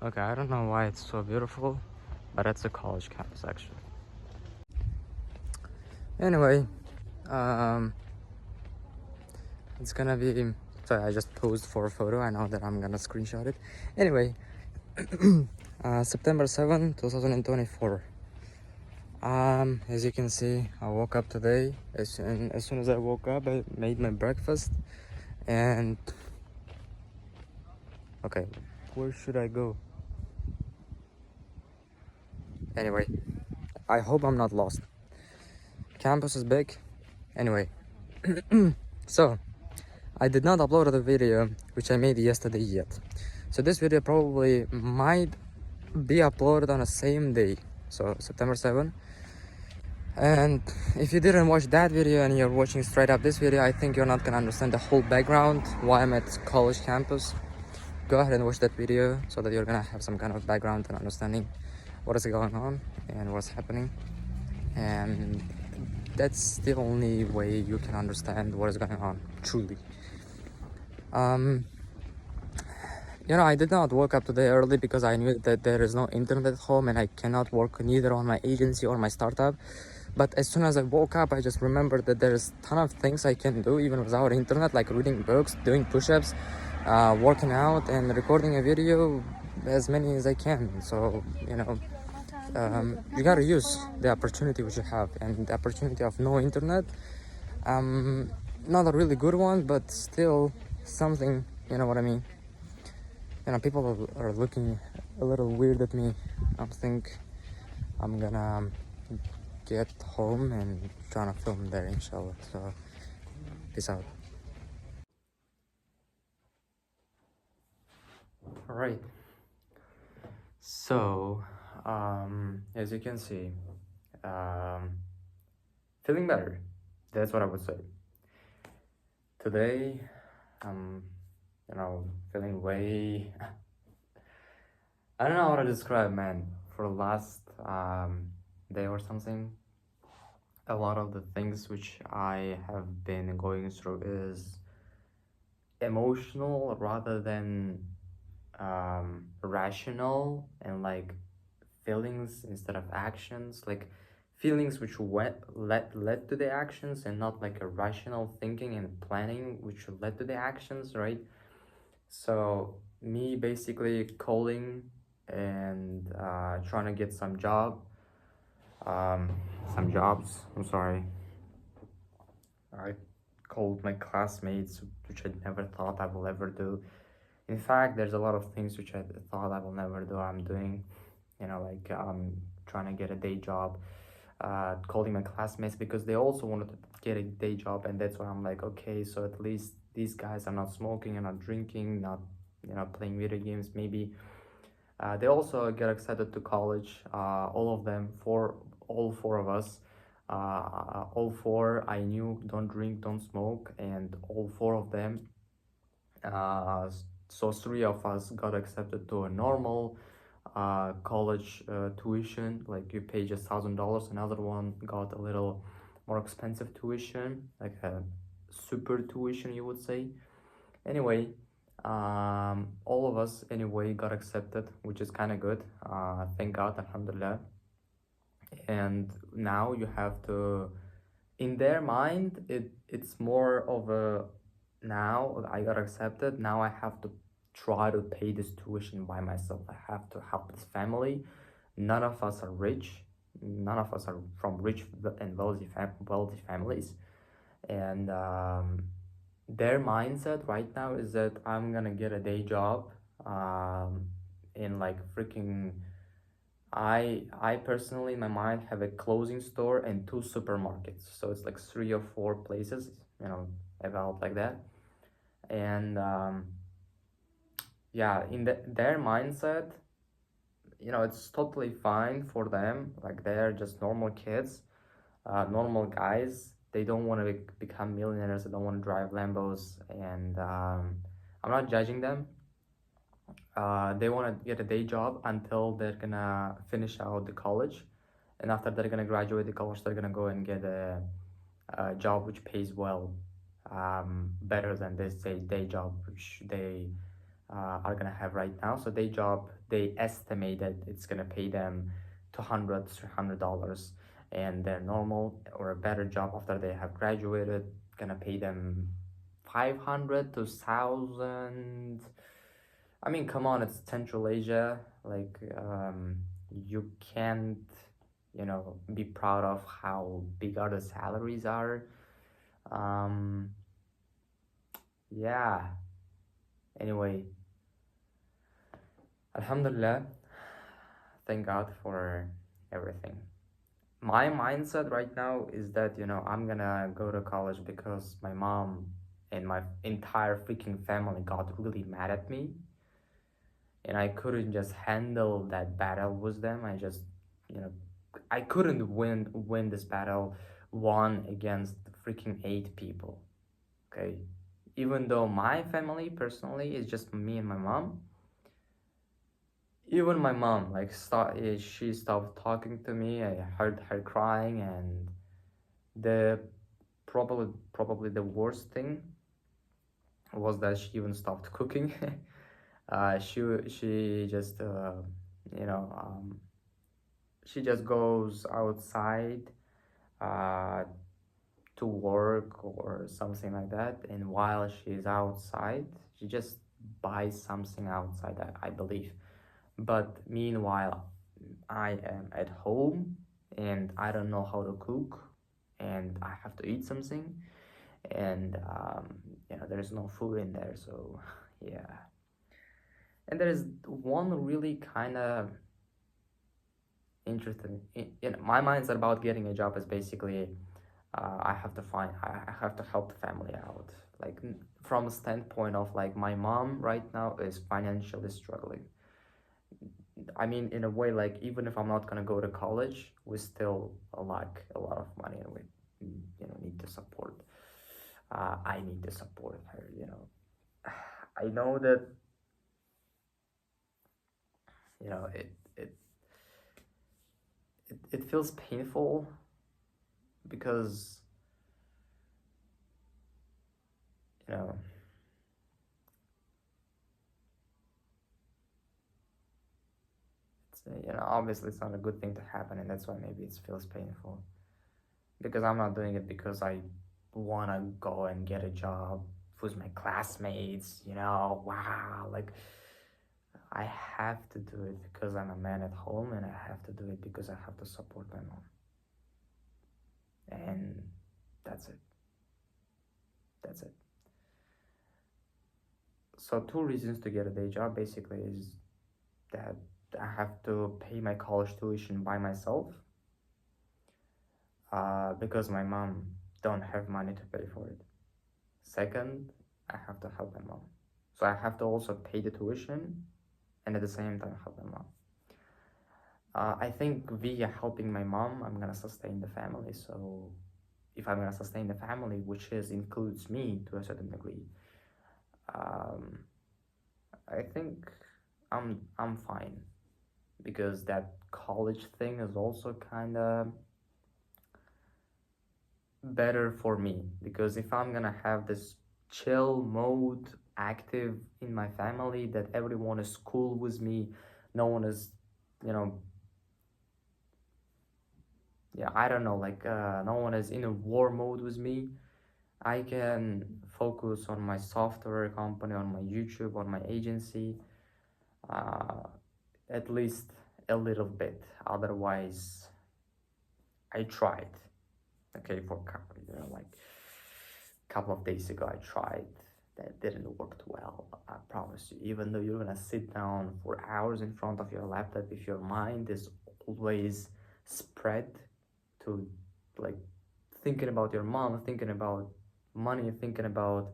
Okay, I don't know why it's so beautiful, but it's a college campus actually. Anyway, um, it's gonna be. Sorry, I just posed for a photo. I know that I'm gonna screenshot it. Anyway, September 7, 2024. As you can see, I woke up today. As soon as I woke up, I made my breakfast. And okay, where should I go? Anyway, I hope I'm not lost. Campus is big. Anyway, so I did not upload the video which I made yesterday yet. So this video probably might be uploaded on the same day, so September 7. And if you didn't watch that video and you're watching straight up this video, I think you're not gonna understand the whole background, why I'm at college campus. Go ahead and watch that video so that you're gonna have some kind of background and understanding what is going on and what's happening. And that's the only way you can understand what is going on, truly. I did not wake up today early because I knew that there is no internet at home and I cannot work neither on my agency or my startup. But as soon as I woke up, I just remembered that there's a ton of things I can do even without internet, like reading books, doing push-ups, working out, and recording a video, as many as I can. So, you gotta use the opportunity which you have, and the opportunity of no internet, not a really good one, but still something, you know what I mean. People are looking a little weird at me. I think I'm gonna get home and trying to film there, inshallah. So peace out. All right, so as you can see, feeling better, that's what I would say. Today I'm feeling way I don't know how to describe, man. For the last day or something, a lot of the things which I have been going through is emotional rather than rational, and like feelings instead of actions, like feelings which led to the actions, and not like a rational thinking and planning which led to the actions, right? So me basically calling and trying to get some jobs. I'm sorry. I called my classmates, which I never thought I will ever do. In fact, there's a lot of things which I thought I will never do, I'm doing. Like trying to get a day job, calling my classmates because they also wanted to get a day job, and that's why I'm like, okay, so at least these guys are not smoking and not drinking, not playing video games. Maybe they also get accepted to college, all of them, all four of us. All four I knew don't drink, don't smoke, and all four of them, so three of us got accepted to a normal college tuition, like you pay just $1,000. Another one got a little more expensive tuition, like a super tuition, you would say. Anyway, all of us anyway got accepted, which is kind of good. Thank God, alhamdulillah. And now you have to, in their mind, it's more of a, now I got accepted, now I have to try to pay this tuition by myself. I have to help this family. None of us are rich, none of us are from rich and wealthy families. And their mindset right now is that I'm gonna get a day job in like freaking, I personally in my mind have a clothing store and two supermarkets, so it's like 3 or 4 places, about like that. And yeah, in their mindset, it's totally fine for them, like they're just normal kids, normal guys. They don't want to become millionaires, they don't want to drive Lambos, and I'm not judging them. They want to get a day job until they're gonna finish out the college, and after they're gonna graduate the college, they're gonna go and get a job which pays well, better than this day job which they are gonna have right now. So their job, they estimated it's gonna pay them $200, $300, and their normal or a better job after they have graduated gonna pay them 500 to 1,000. I mean, come on, it's Central Asia. Like, you can't, be proud of how big are the salaries are. Um, yeah. Anyway, Alhamdulillah, thank God for everything. My mindset right now is that, I'm gonna go to college because my mom and my entire freaking family got really mad at me, and I couldn't just handle that battle with them. You know, I couldn't win this battle one against freaking 8 people. Okay, even though my family personally is just me and my mom. Even my mom, like, she stopped talking to me. I heard her crying, and the probably the worst thing was that she even stopped cooking. She just you know she just goes outside uh, to work or something like that, and while she's outside, she just buys something outside, I believe. But meanwhile, I am at home and I don't know how to cook, and I have to eat something, and there's no food in there. So yeah. And there is one really kind of interesting in my mindset about getting a job is basically, I have to help the family out, like, from a standpoint of, like, my mom right now is financially struggling. I mean, in a way, like, even if I'm not gonna go to college, we still like a lot of money, and we need to support. I need to support her. I know that you know it feels painful because you know it's obviously it's not a good thing to happen, and that's why maybe it feels painful, because I'm not doing it because I want to go and get a job with my classmates. Wow, like, I have to do it because I'm a man at home, and I have to do it because I have to support my mom. And that's it. That's it. So two reasons to get a day job basically is that I have to pay my college tuition by myself, because my mom don't have money to pay for it. Second, I have to help my mom. So I have to also pay the tuition and at the same time help my mom. I think via helping my mom, I'm gonna sustain the family. So if I'm gonna sustain the family, which includes me to a certain degree, um, I think I'm fine, because that college thing is also kind of better for me, because if I'm gonna have this chill mode active in my family, that everyone is cool with me, no one is, you know yeah, I don't know, like, no one is in a war mode with me, I can focus on my software company, on my YouTube, on my agency, uh, at least a little bit. Otherwise, I tried, okay, for a couple, like, couple of days ago I tried. That didn't work well, I promise you. Even though you're gonna sit down for hours in front of your laptop, if your mind is always spread to, like, thinking about your mom, thinking about money, thinking about,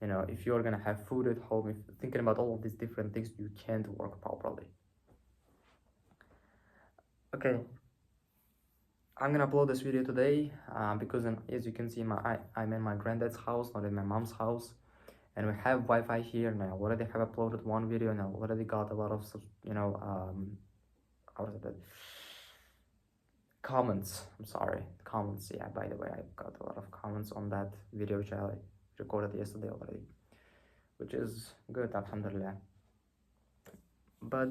if you're gonna have food at home, if thinking about all of these different things, you can't work properly. Okay, I'm gonna upload this video today, because as you can see, I'm in my granddad's house, not in my mom's house, and we have Wi-Fi here, and I already have uploaded one video, and I already got a lot of how is it, comments. I'm sorry, comments. Yeah, by the way, I got a lot of comments on that video which I recorded yesterday already, which is good, alhamdulillah. But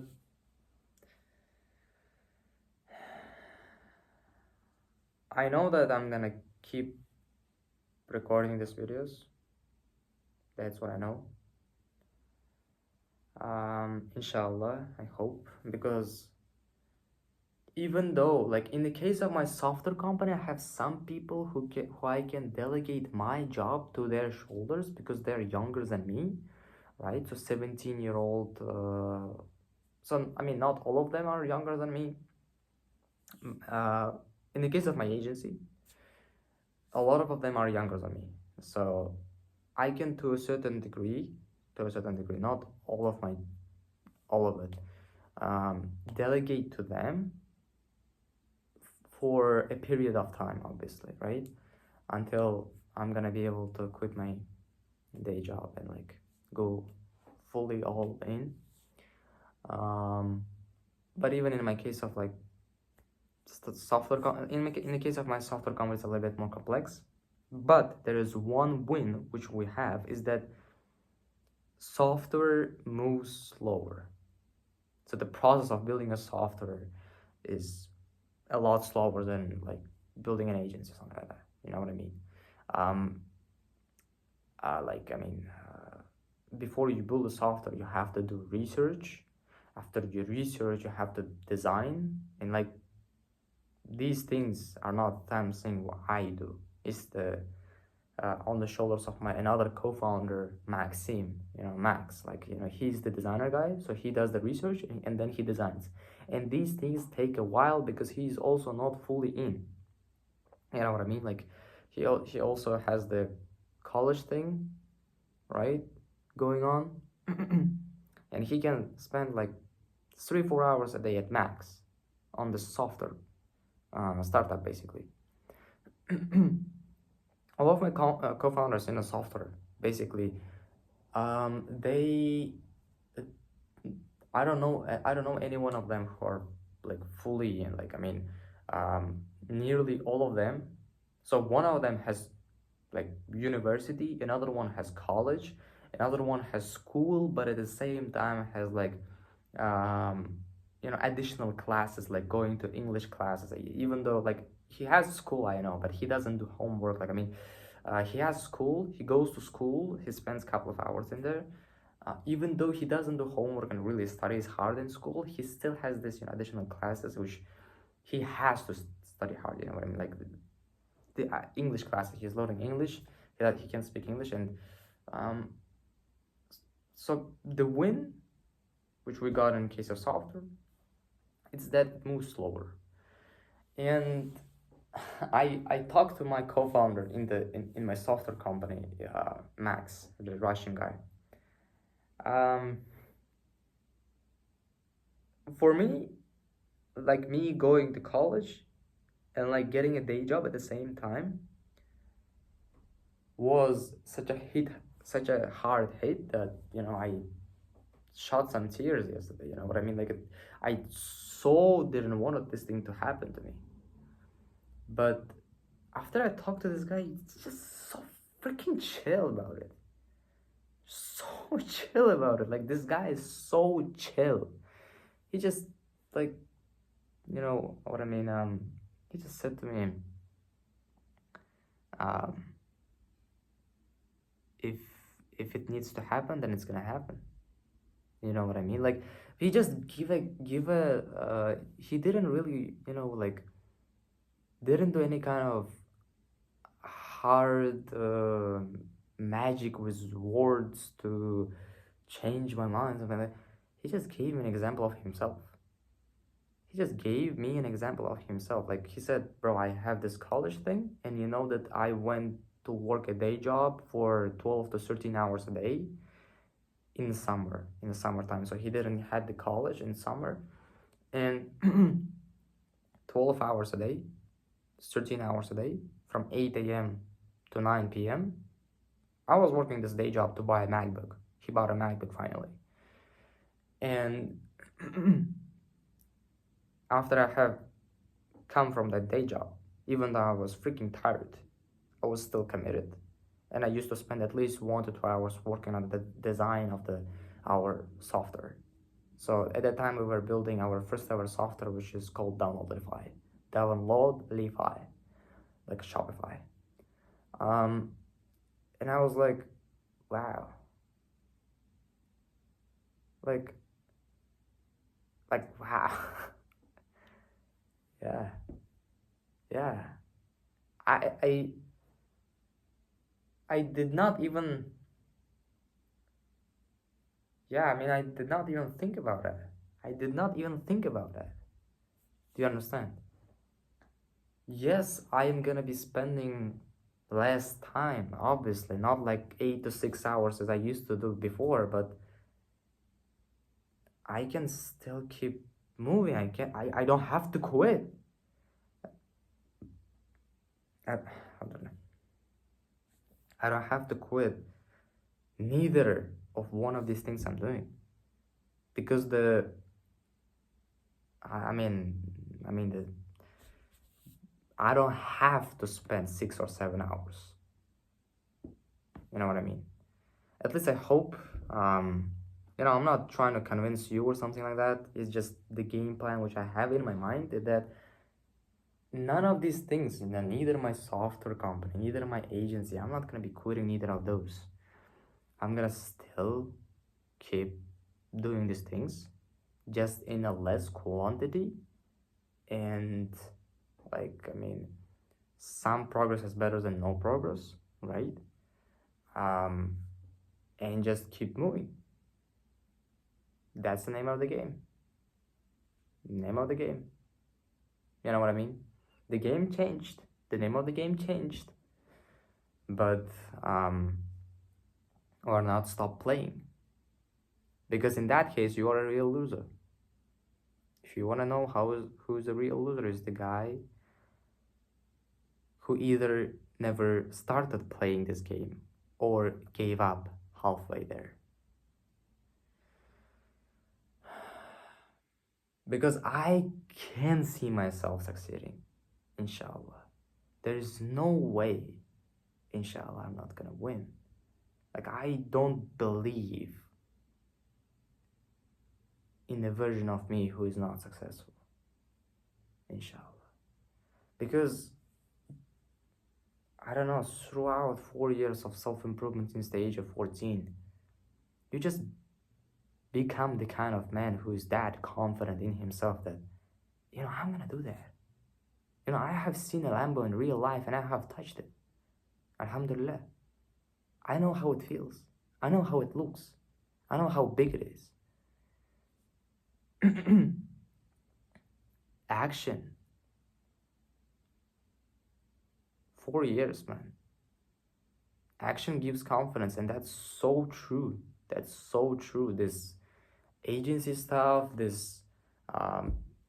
I know that I'm gonna keep recording these videos. That's what I know. Inshallah, I hope, because even though, like in the case of my software company, I have some people who I can delegate my job to their shoulders because they're younger than me, right? So 17-year-old. So I mean, not all of them are younger than me. In the case of my agency, a lot of them are younger than me. So I can, to a certain degree, not all of it, delegate to them for a period of time, obviously, right? Until I'm gonna be able to quit my day job and like go fully all in. But even in my case of like software, in the case of my software company, it's a little bit more complex. But there is one win which we have, is that software moves slower. So the process of building a software is a lot slower than like building an agency or something like that. You know what I mean? Before you build a software, you have to do research. After you research, you have to design, and like these things are not something what I do. It's the on the shoulders of my another co-founder, Maxim. Max, like he's the designer guy, so he does the research and then he designs. And these things take a while because he's also not fully in. You know what I mean? Like he also has the college thing, right, going on, and he can spend like 3-4 hours a day at max on the software startup, basically. All of my co-founders in the software, basically, they, I don't know any one of them who are like fully in. Like, I mean, nearly all of them. So one of them has like university, another one has college, another one has school, but at the same time has like additional classes, like going to English classes. Even though like he has school, I know, but he doesn't do homework. Like, I mean, he has school, he goes to school, he spends a couple of hours in there. Even though he doesn't do homework and really studies hard in school, he still has this additional classes which he has to study hard. You know what I mean? Like the English classes, he's learning English, he can speak English. And so the win which we got in case of software, it's that it moves slower. And I talked to my co-founder in my software company, Max, the Russian guy. For me, like me going to college and like getting a day job at the same time was such a hard hit that I shed some tears yesterday. You know what I mean? Like I so didn't want this thing to happen to me. But after I talked to this guy, he's just so freaking chill about it. So chill about it. Like, this guy is so chill. He just, like, you know what I mean? He just said to me, if it needs to happen, then it's gonna happen. You know what I mean? Like, he just he didn't really, like, didn't do any kind of hard magic with words to change my mind, something like that. He just gave me an example of himself. He just gave me an example of himself. Like, he said, bro, I have this college thing, and you know that I went to work a day job for 12 to 13 hours a day in the summertime. So he didn't had the college in summer, and 12 hours a day, 13 hours a day, from 8 a.m. to 9 p.m. I was working this day job to buy a MacBook. He bought a MacBook finally. And after I have come from that day job, even though I was freaking tired, I was still committed. and I used to spend at least 1 to 2 hours working on the design of our software. So at that time we were building our first ever software, which is called Downloadify, like Shopify. And I was like, wow, like wow. Yeah, yeah. I I I did not even, yeah, I mean, I did not even think about that. I did not even think about that. Do you understand? Yes, I am gonna be spending less time, obviously, not like 8 to 6 hours as I used to do before, but I can still keep moving. I don't have to quit. I don't know. I don't have to quit neither of one of these things I'm doing. Because I mean, the I don't have to spend 6 or 7 hours. You know what I mean? At least I hope. I'm not trying to convince you or something like that. It's just the game plan which I have in my mind is that none of these things, neither my software company, neither my agency, I'm not gonna be quitting either of those. I'm gonna still keep doing these things, just in a less quantity, and some progress is better than no progress, right? Um, and just keep moving. That's the name of the game. Name of the game. You know what I mean? The game changed. The name of the game changed. But or not stop playing. Because in that case, you are a real loser. If you want to know who's a real loser, is the guy who either never started playing this game or gave up halfway there. Because I can see myself succeeding, inshallah. There is no way, inshallah, I'm not gonna win. Like, I don't believe in a version of me who is not successful, inshallah. Because, I don't know, throughout 4 years of self-improvement since the age of 14, you just become the kind of man who is that confident in himself that, I'm gonna do that. I have seen a Lambo in real life and I have touched it. Alhamdulillah. I know how it feels. I know how it looks. I know how big it is. Action. 4 years, man. Action gives confidence, and that's so true. That's so true. This agency stuff, this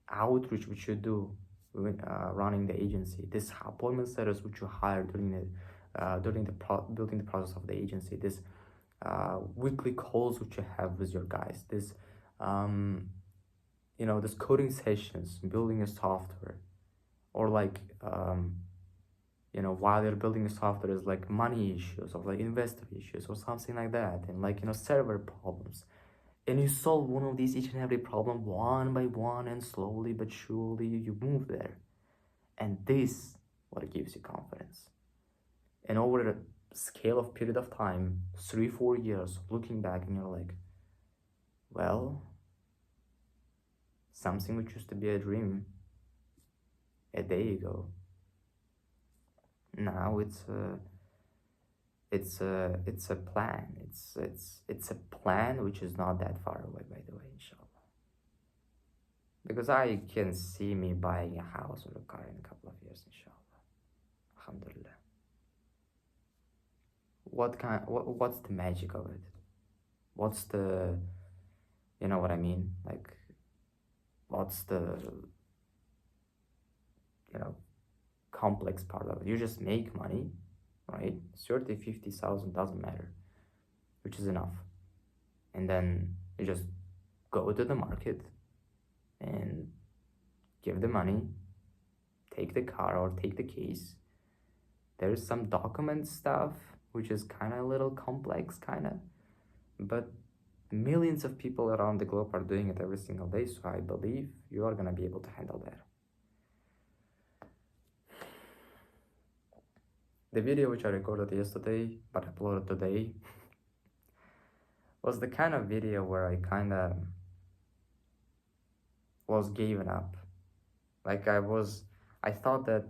outreach which you do when running the agency, this appointment setters which you hire during the building the process of the agency, this weekly calls which you have with your guys, this this coding sessions, building a software, or while you're building a software, is like money issues or like investor issues or something like that, and server problems, and you solve one of these, each and every problem, one by one, and slowly but surely you move there. And this what gives you confidence. And over a scale of period of time, 3-4 years, looking back, and you're like, well, something which used to be a dream a day ago, now it's a plan. It's a plan which is not that far away, by the way, inshallah. Because I can see me buying a house or a car in a couple of years, inshallah. Alhamdulillah. What's the magic of it? What's the, you know what I mean? Like, what's the, complex part of it? You just make money, right? 30, 50,000 doesn't matter, which is enough. And then you just go to the market and give the money, take the car or take the keys. There's some document stuff which is kind of a little complex, kind of, but millions of people around the globe are doing it every single day, so I believe you are gonna be able to handle that. The video which I recorded yesterday but uploaded today was the kind of video where I kind of was given up. Like I thought that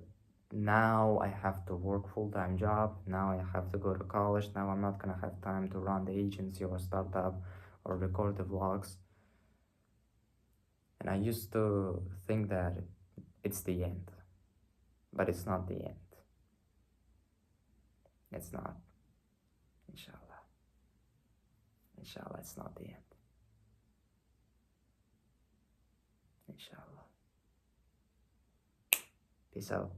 now I have to work full-time job, now I have to go to college, now I'm not gonna have time to run the agency or startup or record the vlogs. And I used to think that it's the end, but it's not the end. It's not. Inshallah. Inshallah, it's not the end. Inshallah. Peace out.